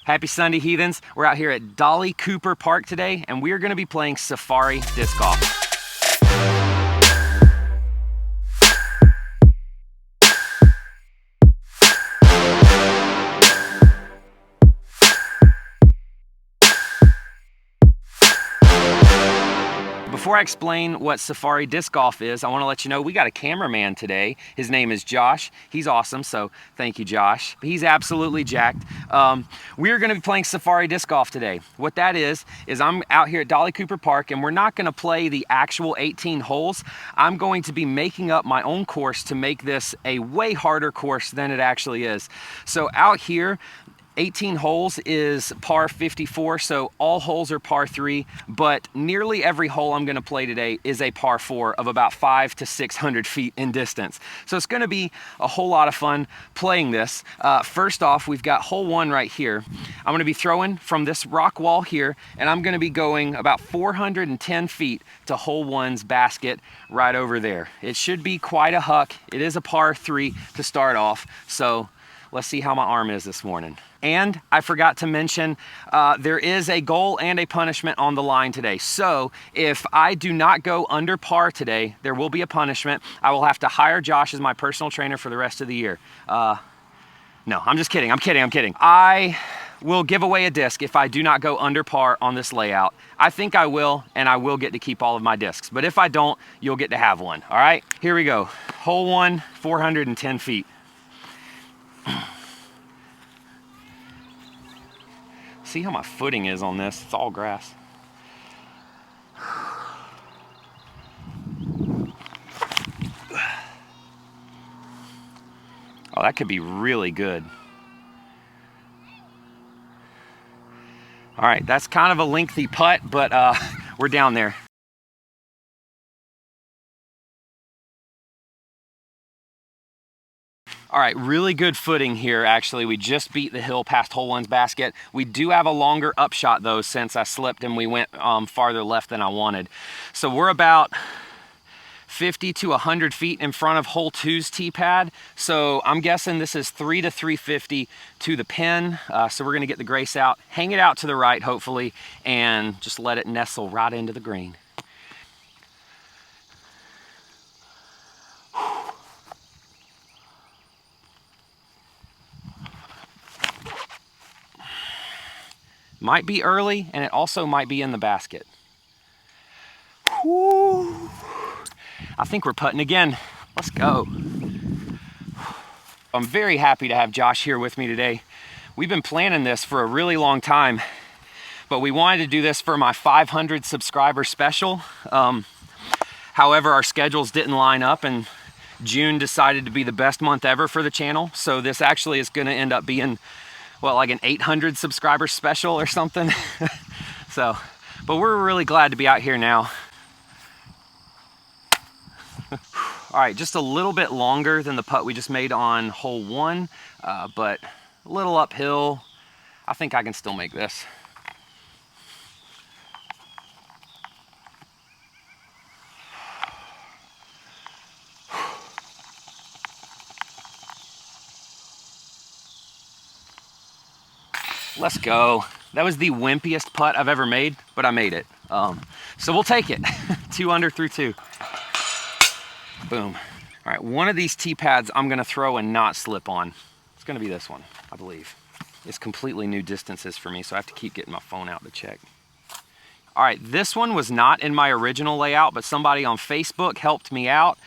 Happy Sunday, heathens. We're out here at Dolly Cooper Park today, and we're gonna be playing Safari Disc Golf. Before I explain what Safari Disc Golf is, I want to let you know we got a cameraman today. His name is Josh. He's awesome, so thank you, Josh. He's absolutely jacked. We're going to be playing Safari Disc Golf today. What that is I'm out here at Dolly Cooper Park, and we're not going to play the actual 18 holes. I'm going to be making up my own course to make this a way harder course than it actually is. So out here, 18 holes is par 54, so all holes are par 3, but nearly every hole I'm going to play today is a par 4 of about 500 to 600 feet in distance. So it's going to be a whole lot of fun playing this. First off, we've got hole 1 right here. I'm going to be throwing from this rock wall here, and I'm going to be going about 410 feet to hole 1's basket right over there. It should be quite a huck. It is a par 3 to start off, so let's see how my arm is this morning. And I forgot to mention, there is a goal and a punishment on the line today. So if I do not go under par today, there will be a punishment. I will have to hire Josh as my personal trainer for the rest of the year. No, I'm just kidding. I'm kidding. I will give away a disc if I do not go under par on this layout. I think I will, and I will get to keep all of my discs. But if I don't, you'll get to have one. All right, here we go. Hole 1, 410 feet. See how my footing is on this? It's all grass. Oh, that could be really good. All right, that's kind of a lengthy putt, but we're down there. All right, really good footing here, actually. We just beat the hill past hole 1's basket. We do have a longer upshot, though, since I slipped and we went farther left than I wanted. So we're about 50 to 100 feet in front of hole 2's tee pad. So I'm guessing this is 3 to 350 to the pin. So we're gonna get the grace out, hang it out to the right, hopefully, and just let it nestle right into the green. Might be early, and it also might be in the basket. Woo. I think we're putting again. Let's go. I'm very happy to have Josh here with me today. We've been planning this for a really long time, but we wanted to do this for my 500 subscriber special. However, our schedules didn't line up, and June decided to be the best month ever for the channel. So this actually is gonna end up being, well, like an 800 subscriber special or something. So, but we're really glad to be out here now. All right, just a little bit longer than the putt we just made on hole 1, but a little uphill. I think I can still make this. Let's go. That was the wimpiest putt I've ever made, but I made it. So we'll take it. 2 under through 2. Boom. All right, one of these tee pads I'm gonna throw and not slip on. It's gonna be this one, I believe. It's completely new distances for me, so I have to keep getting my phone out to check. All right, this one was not in my original layout, but somebody on Facebook helped me out.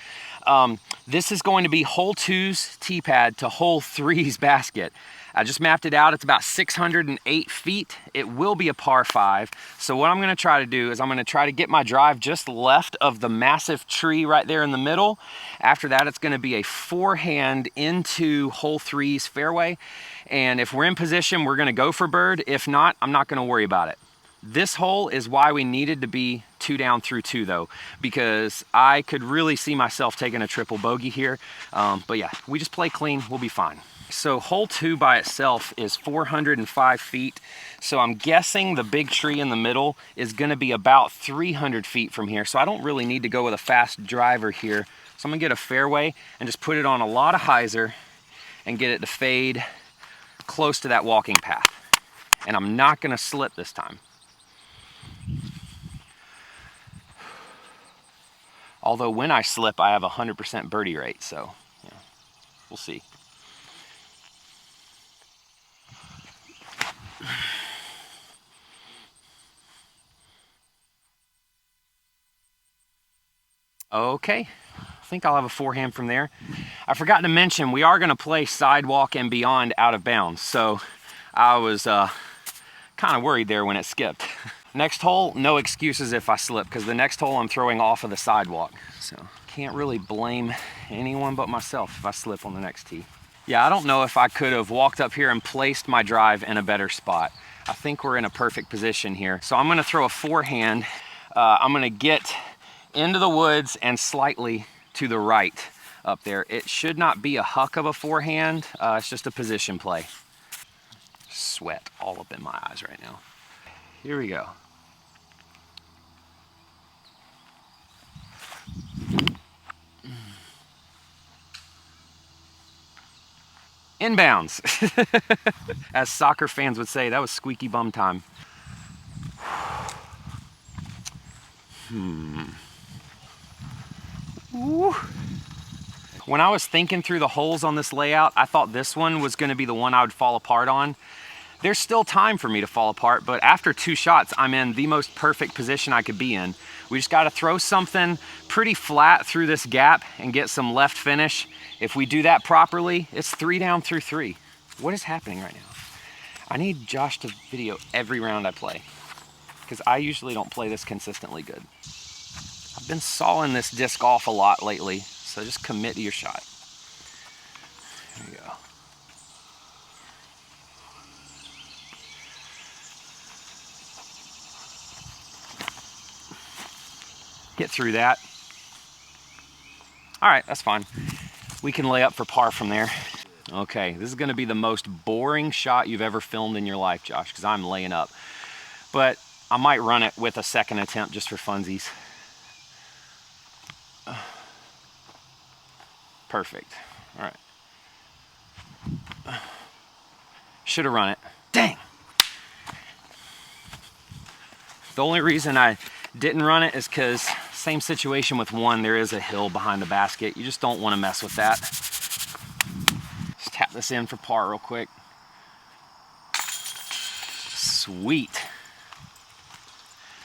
This is going to be hole 2's tee pad to hole 3's basket. I just mapped it out. It's about 608 feet. It will be a par 5. So what I'm gonna try to do is I'm gonna try to get my drive just left of the massive tree right there in the middle. After that, it's gonna be a forehand into hole 3's fairway. And if we're in position, we're gonna go for bird. If not, I'm not gonna worry about it. This hole is why we needed to be 2 down through 2 though, because I could really see myself taking a triple bogey here. But yeah, we just play clean, we'll be fine. So hole 2 by itself is 405 feet. So I'm guessing the big tree in the middle is gonna be about 300 feet from here. So I don't really need to go with a fast driver here. So I'm gonna get a fairway and just put it on a lot of hyzer and get it to fade close to that walking path. and I'm not gonna slip this time. Although when I slip, I have a 100% birdie rate, so yeah, we'll see. Okay, I think I'll have a forehand from there. I forgot to mention, we are gonna play sidewalk and beyond out of bounds, so I was kind of worried there when it skipped. Next hole, no excuses if I slip, because the next hole I'm throwing off of the sidewalk. So can't really blame anyone but myself if I slip on the next tee. Yeah, I don't know if I could have walked up here and placed my drive in a better spot. I think we're in a perfect position here. So I'm gonna throw a forehand. I'm gonna get into the woods and slightly to the right up there. It should not be a huck of a forehand. It's just a position play. Sweat all up in my eyes right now. Here we go. Inbounds. As soccer fans would say, that was squeaky bum time. Ooh. When I was thinking through the holes on this layout, I thought this one was going to be the one I would fall apart on. There's still time for me to fall apart, but after 2 shots, I'm in the most perfect position I could be in. We just got to throw something pretty flat through this gap and get some left finish. If we do that properly, it's 3 down through 3. What is happening right now? I need Josh to video every round I play, because I usually don't play this consistently good. I've been sawing this disc off a lot lately, so just commit to your shot. There we go. Get through that. All right, that's fine. We can lay up for par from there. Okay, this is gonna be the most boring shot you've ever filmed in your life, Josh, because I'm laying up. But I might run it with a second attempt just for funsies. Perfect. All right. Should have run it. Dang. The only reason I didn't run it is because same situation with one, there is a hill behind the basket. You just don't want to mess with that. Let's tap this in for par real quick. Sweet.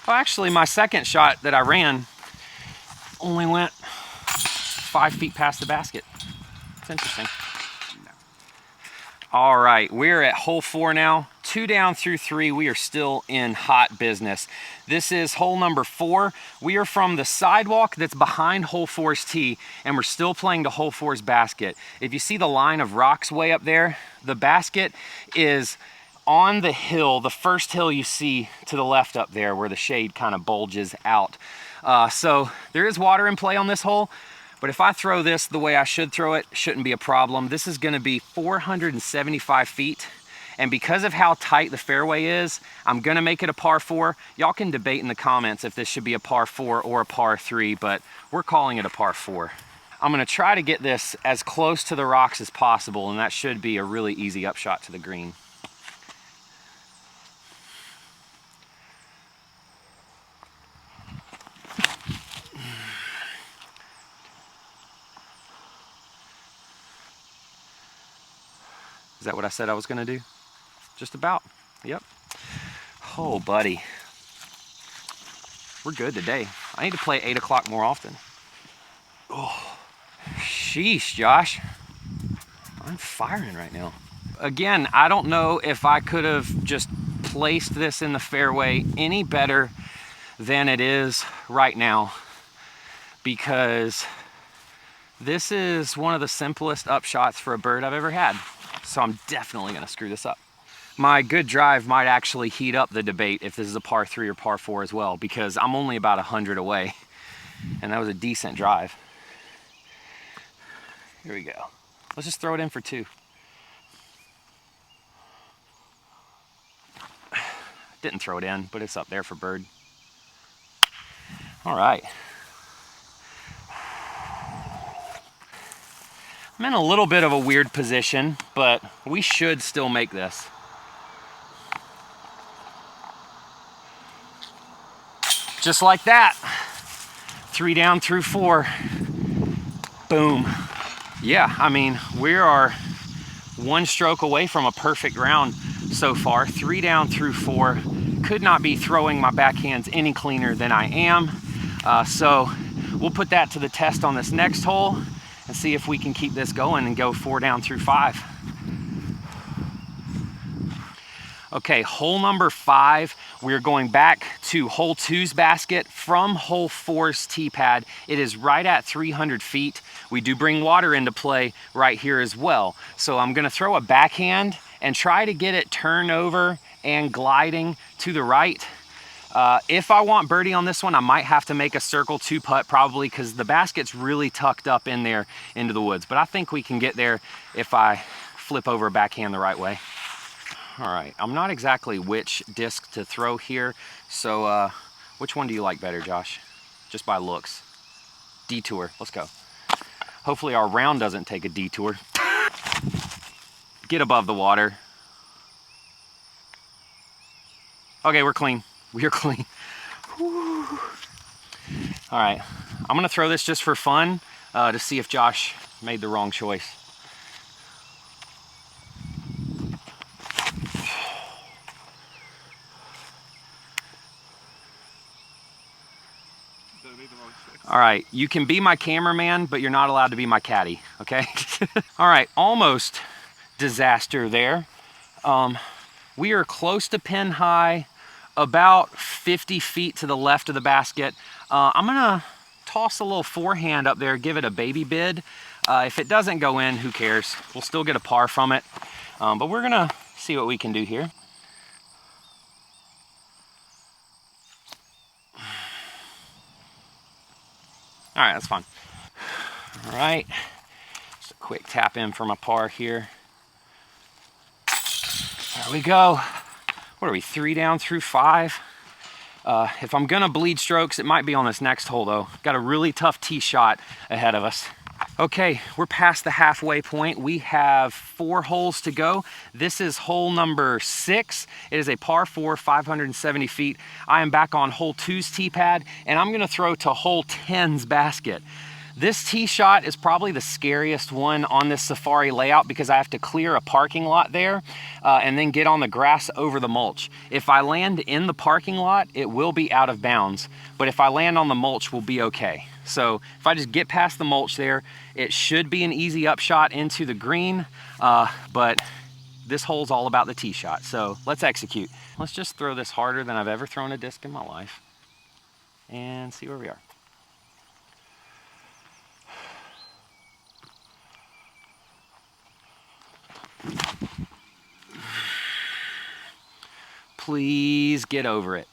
Oh, actually, my second shot that I ran only went 5 feet past the basket. It's interesting. All right, we're at hole 4 now. 2 down through 3. We are still in hot business. This is hole number 4. We are from the sidewalk that's behind hole 4's tee, and we're still playing to hole 4's basket. If you see the line of rocks way up there, the basket is on the hill, the first hill you see to the left up there where the shade kind of bulges out. So there is water in play on this hole. But if I throw this the way I should throw it, shouldn't be a problem. This is gonna be 475 feet. And because of how tight the fairway is, I'm gonna make it a par 4. Y'all can debate in the comments if this should be a par 4 or a par 3, but we're calling it a par 4. I'm gonna try to get this as close to the rocks as possible, and that should be a really easy upshot to the green. Is that what I said I was gonna do? Just about, yep. Oh, buddy. We're good today. I need to play 8 o'clock more often. Oh, sheesh, Josh. I'm firing right now. Again, I don't know if I could have just placed this in the fairway any better than it is right now, because this is one of the simplest upshots for a bird I've ever had. So I'm definitely gonna screw this up. My good drive might actually heat up the debate if this is a par 3 or par 4 as well, because I'm only about 100 away, and that was a decent drive. Here we go. Let's just throw it in for 2. Didn't throw it in, but it's up there for bird. All right. I'm in a little bit of a weird position, but we should still make this. Just like that. 3 down through 4. Boom. Yeah, I mean, we are 1 stroke away from a perfect round so far. 3 down through 4. Could not be throwing my backhands any cleaner than I am. So we'll put that to the test on this next hole and see if we can keep this going and go 4 down through 5. Okay, hole number 5, we're going back to hole 2's basket from hole 4's tee pad. It is right at 300 feet. We do bring water into play right here as well. So I'm gonna throw a backhand and try to get it turned over and gliding to the right. If I want birdie on this one, I might have to make a circle 2 putt probably, because the basket's really tucked up in there into the woods. But I think we can get there if I flip over a backhand the right way. All right, I'm not exactly which disc to throw here, so which one do you like better, Josh? Just by looks. Detour, let's go. Hopefully our round doesn't take a detour. Get above the water. Okay, we're clean. We are clean. Whew. All right, I'm gonna throw this just for fun to see if Josh made the wrong choice. All right, you can be my cameraman, but you're not allowed to be my caddy, okay? All right, almost disaster there. We are close to pin high, about 50 feet to the left of the basket. I'm gonna toss a little forehand up there, give it a baby bid. If it doesn't go in, who cares? We'll still get a par from it. But we're gonna see what we can do here. All right, that's fine. All right, just a quick tap in for my par here. There we go. What are we, 3 down through 5? If I'm gonna bleed strokes, it might be on this next hole though. Got a really tough tee shot ahead of us. Okay, we're past the halfway point. We have 4 holes to go. This is hole number 6. It is a par 4, 570 feet. I am back on hole 2's tee pad, and I'm gonna throw to hole 10's basket. This tee shot is probably the scariest one on this safari layout because I have to clear a parking lot there and then get on the grass over the mulch. If I land in the parking lot, it will be out of bounds, but if I land on the mulch, we'll be okay. So if I just get past the mulch there, it should be an easy upshot into the green, but this hole's all about the tee shot, so let's execute. Let's just throw this harder than I've ever thrown a disc in my life and see where we are. Please get over it.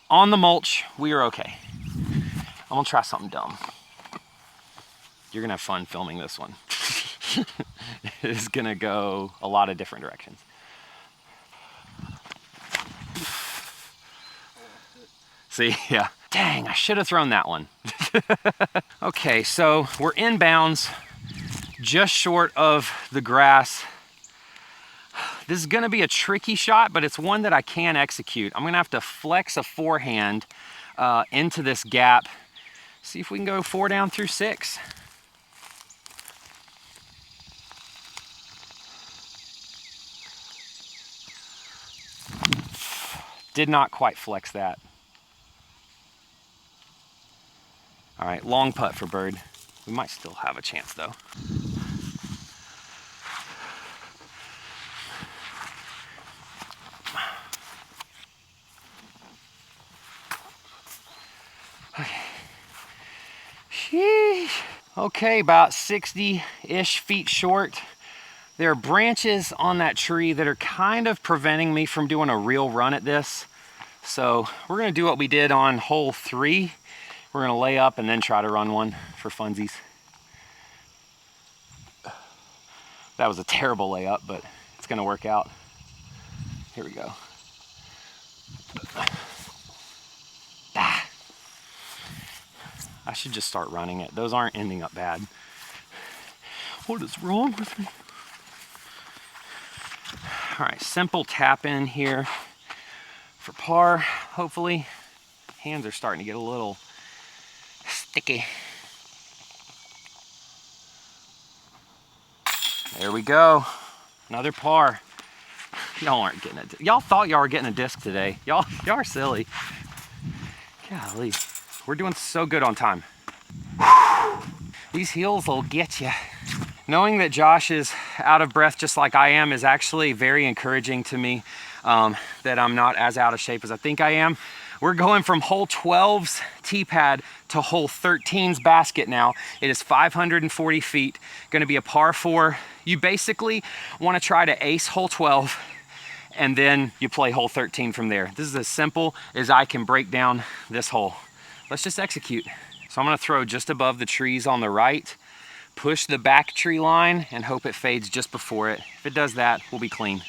On the mulch, we are okay. I'm gonna try something dumb. You're gonna have fun filming this one. It's gonna go a lot of different directions. See, yeah. Dang, I should have thrown that one. Okay, so we're inbounds, just short of the grass. This is gonna be a tricky shot, but it's one that I can execute. I'm gonna have to flex a forehand into this gap. See if we can go 4 down through 6. Did not quite flex that. All right, long putt for bird. We might still have a chance though. Sheesh. Okay, about 60-ish feet short. There are branches on that tree that are kind of preventing me from doing a real run at this. So we're gonna do what we did on hole 3. We're gonna lay up and then try to run one for funsies. That was a terrible layup, but it's gonna work out. Here we go. I should just start running it. Those aren't ending up bad. What is wrong with me? All right, simple tap in here for par. hopefully. Hands are starting to get a little sticky. There we go. Another par. Y'all aren't getting it. Y'all thought y'all were getting a disc today. Y'all are silly. Golly. We're doing so good on time. These heels will get you. Knowing that Josh is out of breath just like I am is actually very encouraging to me, that I'm not as out of shape as I think I am. We're going from hole 12's tee pad to hole 13's basket now. It is 540 feet, gonna be a par 4. You basically wanna try to ace hole 12 and then you play hole 13 from there. This is as simple as I can break down this hole. Let's just execute. So I'm gonna throw just above the trees on the right, push the back tree line and hope it fades just before it. If it does that, we'll be clean.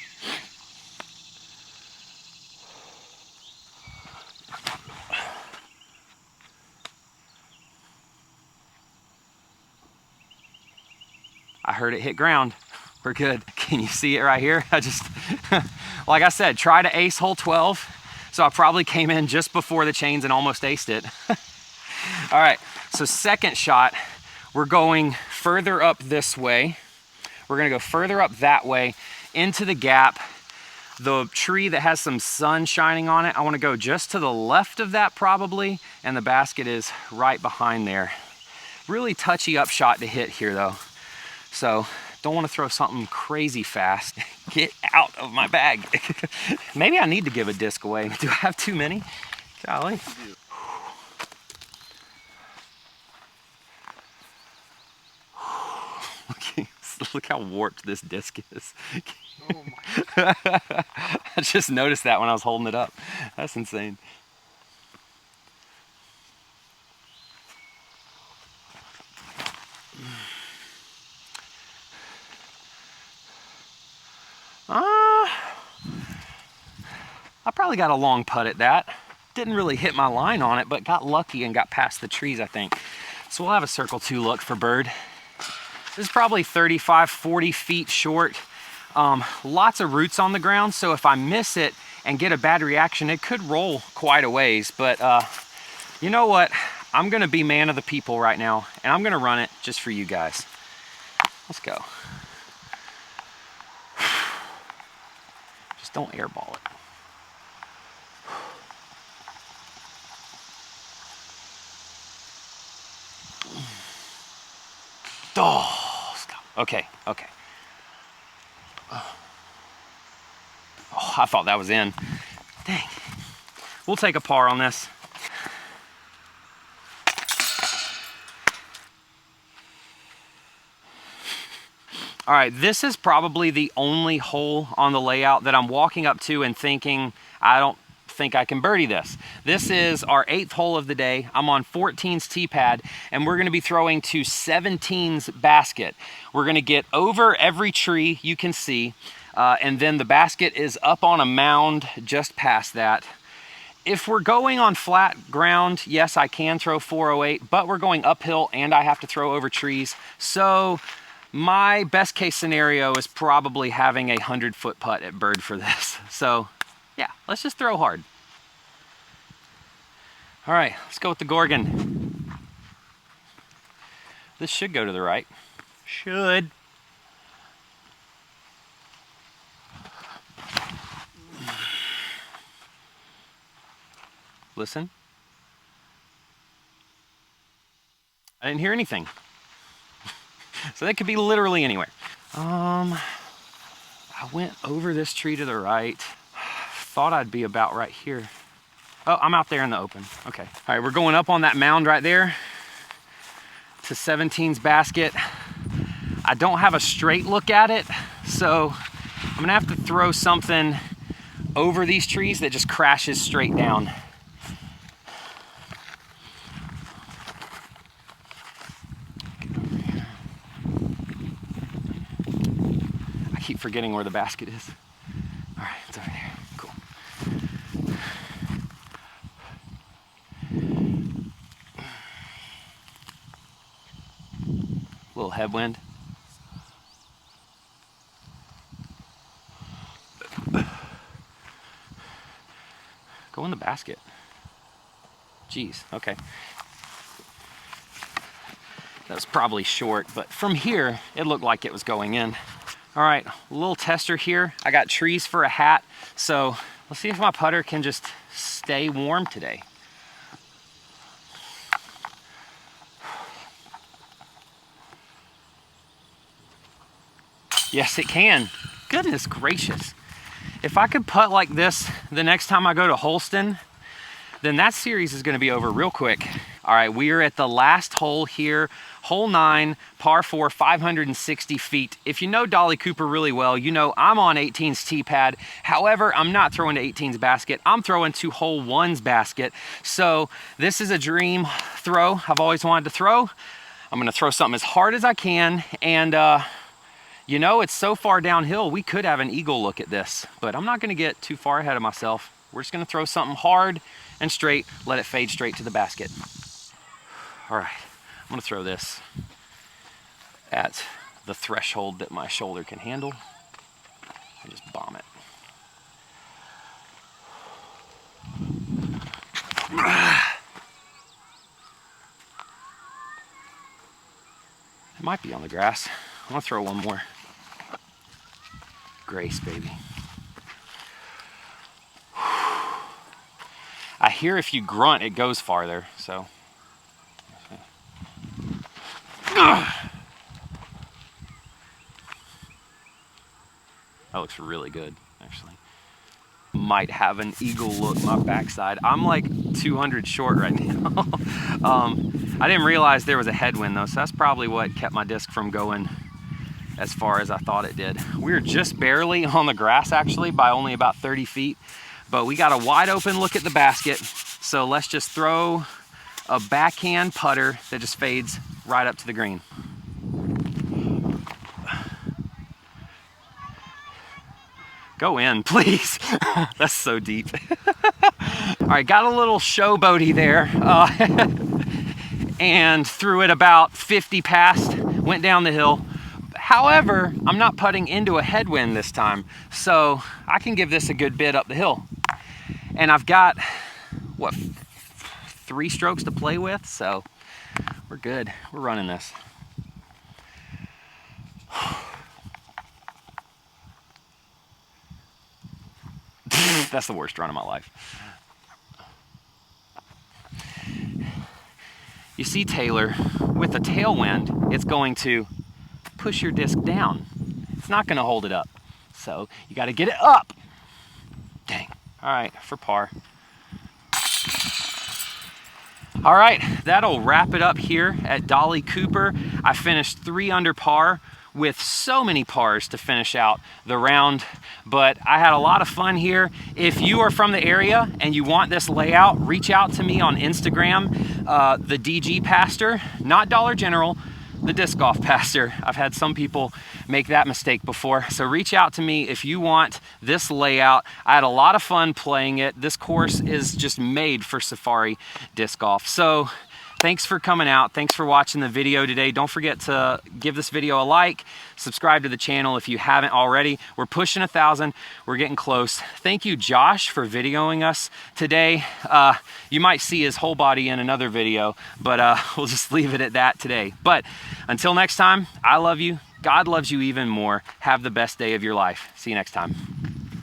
I heard it hit ground. We're good. Can you see it right here? I just, like I said, try to ace hole 12. So I probably came in just before the chains and almost aced it. All right, so second shot, we're going further up this way. We're gonna go further up that way into the gap. The tree that has some sun shining on it, I wanna go just to the left of that probably, and the basket is right behind there. Really touchy up shot to hit here though. So don't want to throw something crazy fast. Get out of my bag. Maybe I need to give a disc away. Do I have too many? Golly. Look how warped this disc is. Oh my. I just noticed that when I was holding it up. That's insane. I probably got a long putt at that. Didn't really hit my line on it, but got lucky and got past the trees, I think. So we'll have a circle 2 look for bird. This is probably 35, 40 feet short. Lots of roots on the ground, so if I miss it and get a bad reaction, it could roll quite a ways. But you know what? I'm gonna be man of the people right now, and I'm gonna run it just for you guys. Let's go. Just don't airball it. Oh, stop. Okay, okay. Oh, I thought that was in. Dang. We'll take a par on this. All right, this is probably the only hole on the layout that I'm walking up to and thinking, I don't think I can birdie this. This is our 8th hole of the day. I'm on 14's tee pad, and we're gonna be throwing to 17's basket. We're gonna get over every tree you can see, and then the basket is up on a mound just past that. If we're going on flat ground, yes, I can throw 408, but we're going uphill and I have to throw over trees. So my best case scenario is probably having a 100-foot putt at bird for this. So yeah, let's just throw hard. All right, let's go with the Gorgon. This should go to the right. Should. Listen. I didn't hear anything. So that could be literally anywhere. I went over this tree to the right. Thought I'd be about right here. Oh, I'm out there in the open. Okay. All right, we're going up on that mound right there to 17's basket. I don't have a straight look at it, so I'm gonna have to throw something over these trees that just crashes straight down. I keep forgetting where the basket is. All right, it's over there. Cool. Little headwind. Go in the basket. Jeez, okay. That was probably short, but from here, it looked like it was going in. All right, a little tester here. I got trees for a hat, so let's see if my putter can just stay warm today. Yes, it can. Goodness gracious. If I could putt like this the next time I go to Holston, then that series is gonna be over real quick. All right, we are at the last hole here, hole 9, par 4, 560 feet. If you know Dolly Cooper really well, you know I'm on 18's tee pad. However, I'm not throwing to 18's basket. I'm throwing to hole 1's basket. So this is a dream throw I've always wanted to throw. I'm gonna throw something as hard as I can, and you know, it's so far downhill, we could have an eagle look at this, but I'm not gonna get too far ahead of myself. We're just gonna throw something hard and straight, let it fade straight to the basket. All right, I'm gonna throw this at the threshold that my shoulder can handle and just bomb it. It might be on the grass. I'm gonna throw one more. Grace, baby. I hear if you grunt, it goes farther, so. That looks really good, actually. Might have an eagle look my backside. I'm like 200 short right now. I didn't realize there was a headwind though, so that's probably what kept my disc from going as far as I thought it did. We were just barely on the grass actually by only about 30 feet, but we got a wide open look at the basket. So let's just throw a backhand putter that just fades right up to the green. Go in, please. That's so deep. All right, got a little showboaty there and threw it about 50 past, went down the hill. However, I'm not putting into a headwind this time, so I can give this a good bit up the hill. And I've got, what, 3 strokes to play with, so we're good. We're running this. That's the worst run of my life. You see, Taylor, with a tailwind, it's going to push your disc down. It's not gonna hold it up. So you gotta get it up. Dang. All right, for par. All right, that'll wrap it up here at Dolly Cooper. I finished 3 under par with so many pars to finish out the round, but I had a lot of fun here. If you are from the area and you want this layout, reach out to me on Instagram, the DG Pastor, not Dollar General, the disc golf pastor. I've had some people make that mistake before. So reach out to me if you want this layout. I had a lot of fun playing it. This course is just made for safari disc golf. So thanks for coming out. Thanks for watching the video today. Don't forget to give this video a like, subscribe to the channel if you haven't already. We're pushing 1,000. We're getting close. Thank you, Josh, for videoing us today. You might see his whole body in another video, but we'll just leave it at that today. But until next time, I love you. God loves you even more. Have the best day of your life. See you next time.